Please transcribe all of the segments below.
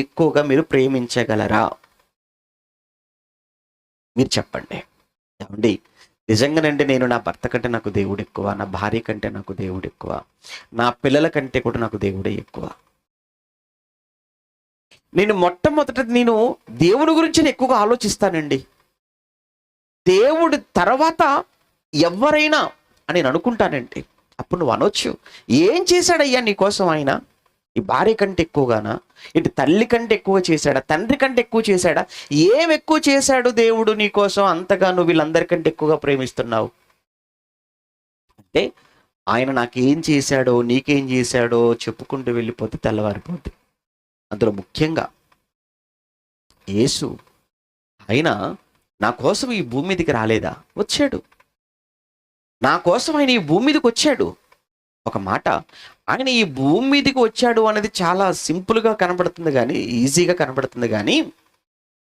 ఎక్కువగా మీరు ప్రేమించగలరా? మీరు చెప్పండి. ఏమండి, నిజంగానండి నేను నా భర్త కంటే నాకు దేవుడు ఎక్కువ, నా భార్య కంటే నాకు దేవుడు ఎక్కువ, నా పిల్లల కంటే కూడా నాకు దేవుడే ఎక్కువ. నేను దేవుని గురించి ఎక్కువగా ఆలోచిస్తానండి. దేవుడి తర్వాత ఎవరైనా అని నేను అనుకుంటానండి. అప్పుడు నువ్వు అనొచ్చు, ఏం చేశాడయ్యా నీకోసం ఆయన? ఈ భార్య కంటే ఎక్కువగానా? ఇటు తల్లి కంటే ఎక్కువ చేశాడా? తండ్రి కంటే ఎక్కువ చేశాడా? ఏం ఎక్కువ చేశాడు దేవుడు నీకోసం అంతగా నువ్వు వీళ్ళందరికంటే ఎక్కువగా ప్రేమిస్తున్నావు? అంటే ఆయన నాకేం చేశాడో నీకేం చేశాడో చెప్పుకుంటూ వెళ్ళిపోతే తెల్లవారిపోద్ది. అందులో ముఖ్యంగా యేసు, ఆయన నా కోసం ఈ భూమి మీదకి రాలేదా? వచ్చాడు. నా కోసం ఆయన ఈ భూమి మీదకి వచ్చాడు. ఒక మాట, ఆయన ఈ భూమి మీదకి వచ్చాడు అనేది చాలా సింపుల్గా కనబడుతుంది కానీ, ఈజీగా కనబడుతుంది కానీ,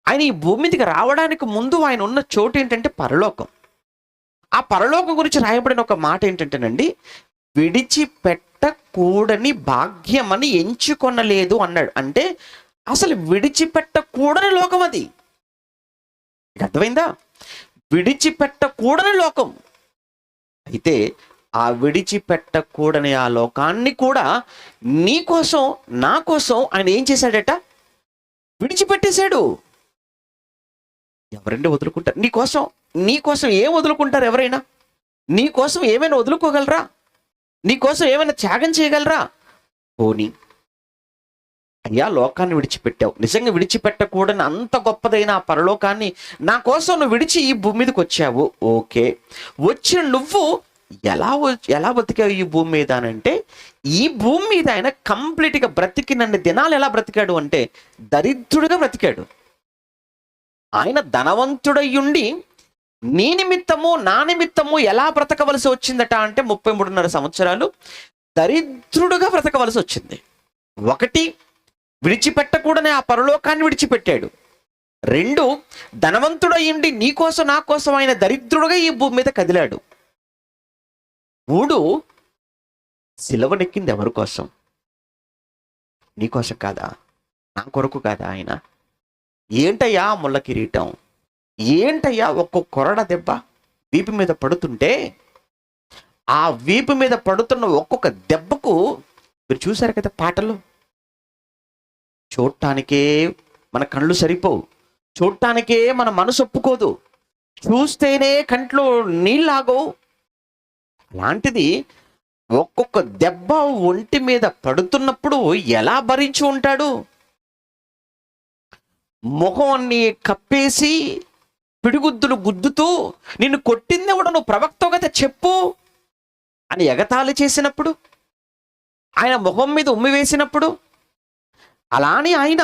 ఆయన ఈ భూమి మీదకి రావడానికి ముందు ఆయన ఉన్న చోటు ఏంటంటే పరలోకం. ఆ పరలోకం గురించి రాయబడిన ఒక మాట ఏంటంటేనండి, విడిచిపెట్టకూడని భాగ్యమని ఎంచుకొనలేదు అన్నాడు. అంటే అసలు విడిచిపెట్టకూడని లోకం అది. అర్థమైందా? విడిచిపెట్టకూడని లోకం. అయితే ఆ విడిచిపెట్టకూడని ఆ లోకాన్ని కూడా నీ కోసం నా కోసం ఆయన ఏం చేశాడట? విడిచిపెట్టేశాడు. ఎవరండి వదులుకుంటారు? నీకోసం ఏం వదులుకుంటారు ఎవరైనా? నీకోసం ఏమైనా వదులుకోగలరా? నీకోసం ఏమైనా త్యాగం చేయగలరా? పోనీ అయ్యా, లోకాన్ని విడిచిపెట్టావు, నిజంగా విడిచిపెట్టకూడని అంత గొప్పదైన ఆ పరలోకాన్ని నా కోసం నువ్వు విడిచి ఈ భూమి మీదకి వచ్చావు. ఓకే, వచ్చిన నువ్వు ఎలా బతికావు ఈ భూమి మీద అంటే, ఈ భూమి మీద ఆయన కంప్లీట్గా బ్రతికినన్ని దినాలు ఎలా బ్రతికాడు అంటే దరిద్రుడిగా బ్రతికాడు. ఆయన ధనవంతుడయ్యుండి నీ నిమిత్తము నా నిమిత్తము ఎలా బ్రతకవలసి వచ్చిందట అంటే 33.5 సంవత్సరాలు దరిద్రుడుగా బ్రతకవలసి వచ్చింది. ఒకటి, విడిచిపెట్టకూడని ఆ పరలోకాన్ని విడిచిపెట్టాడు. 2, ధనవంతుడయ్యుండి నీ కోసం నా కోసం ఆయన దరిద్రుడుగా ఈ భూమి మీద కదిలాడు. 3, సిలువనెక్కింది ఎవరి కోసం? నీ కోసం కాదా? నా కొరకు కాదా ఆయన? ఏంటయ్యా ముళ్ళ కిరీటం? ఏంటయ్యా ఒక్కొక్క కొరడ దెబ్బ వీపు మీద పడుతుంటే, ఆ వీపు మీద పడుతున్న ఒక్కొక్క దెబ్బకు మీరు చూశారు కదా పాటలు, చూడటానికే మన కళ్ళు సరిపోవు, చూడటానికే మన మనసు ఒప్పుకోదు, చూస్తేనే కంట్లో నీళ్ళాగవు. అలాంటిది ఒక్కొక్క దెబ్బ ఒంటి మీద పడుతున్నప్పుడు ఎలా భరించి ఉంటాడు? ముఖాన్ని కప్పేసి పిడిగుద్దులు గుద్దుతూ నిన్ను కొట్టింది కూడా నువ్వు ప్రవక్త కదా చెప్పు అని ఎగతాళి చేసినప్పుడు, ఆయన ముఖం మీద ఉమ్మి వేసినప్పుడు, అలానే ఆయన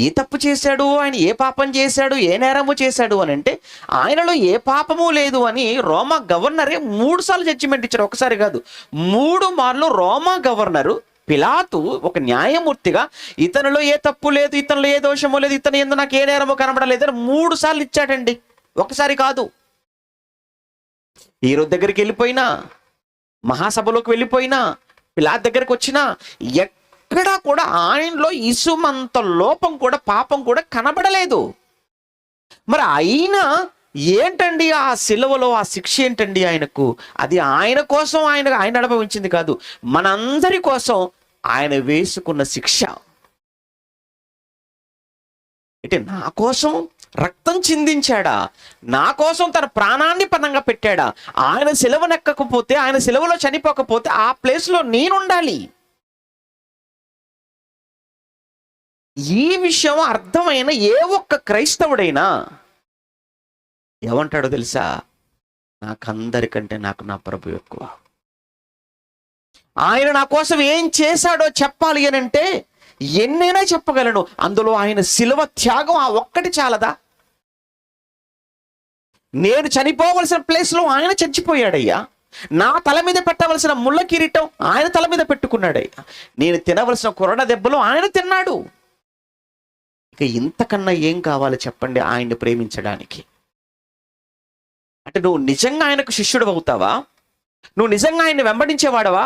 ఏ తప్పు చేశాడు, ఆయన ఏ పాపం చేశాడు, ఏ నేరము చేశాడు అని అంటే ఆయనలో ఏ పాపము లేదు అని రోమా గవర్నరే 3 సార్లు జడ్జిమెంట్ ఇచ్చాడు. ఒకసారి కాదు, 3 మార్లు రోమా గవర్నరు పిలాతు ఒక న్యాయమూర్తిగా ఇతనిలో ఏ తప్పు లేదు, ఇతనిలో ఏ దోషము లేదు, ఇతను ఎందు నాకు ఏ నేరము కనబడలేదు అని 3 సార్లు ఇచ్చాడండి. ఒకసారి కాదు. హీరో దగ్గరికి వెళ్ళిపోయినా, మహాసభలోకి వెళ్ళిపోయినా, పిలాతు దగ్గరికి వచ్చినా ఎక్కడా కూడా ఆయనలో ఇసుమంత లోపం కూడా పాపం కూడా కనబడలేదు. మరి అయినా ఏంటండి ఆ సిలువలో ఆ శిక్ష ఏంటండి ఆయనకు? అది ఆయన కోసం ఆయన అనుభవించింది కాదు, మనందరి కోసం ఆయన వేసుకున్న శిక్ష. అంటే నా కోసం రక్తం చిందించాడా? నా కోసం తన ప్రాణాన్ని పణంగా పెట్టాడా? ఆయన సిలువనెక్కకపోతే, ఆయన సిలువలో చనిపోకపోతే ఆ ప్లేస్లో నేనుండాలి. ఈ విషయం అర్థమైన ఏ ఒక్క క్రైస్తవుడైనా ఏమంటాడో తెలుసా? నాకందరికంటే నాకు నా ప్రభు ఎక్కువ. ఆయన నా కోసం ఏం చేశాడో చెప్పాలి అని అంటే ఎన్నైనా చెప్పగలను. అందులో ఆయన సిలువ త్యాగం ఆ ఒక్కటి చాలదా? నేను చనిపోవలసిన ప్లేస్లో ఆయన చచ్చిపోయాడయ్యా. నా తల మీద పెట్టవలసిన ముళ్ళ కిరీటం ఆయన తల మీద పెట్టుకున్నాడయ్యా. నేను తినవలసిన కొరడ దెబ్బలు ఆయన తిన్నాడు. ఇక ఇంతకన్నా ఏం కావాలి చెప్పండి ఆయన్ని ప్రేమించడానికి? అంటే నువ్వు నిజంగా ఆయనకు శిష్యుడు అవుతావా? నువ్వు నిజంగా ఆయన్ని వెంబడించేవాడవా?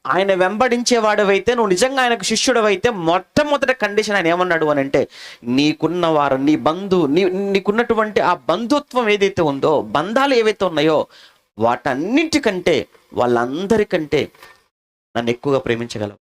ఆయన వెంబడించేవాడవైతే, నువ్వు నిజంగా ఆయనకు శిష్యుడవైతే, మొట్టమొదటి కండిషన్ ఆయన ఏమన్నాడు అని అంటే, నీకున్న వారు, నీకున్నటువంటి ఆ బంధుత్వం ఏదైతే ఉందో, బంధాలు ఏవైతే ఉన్నాయో, వాటన్నింటికంటే, వాళ్ళందరికంటే నన్ను ఎక్కువగా ప్రేమించగలవు.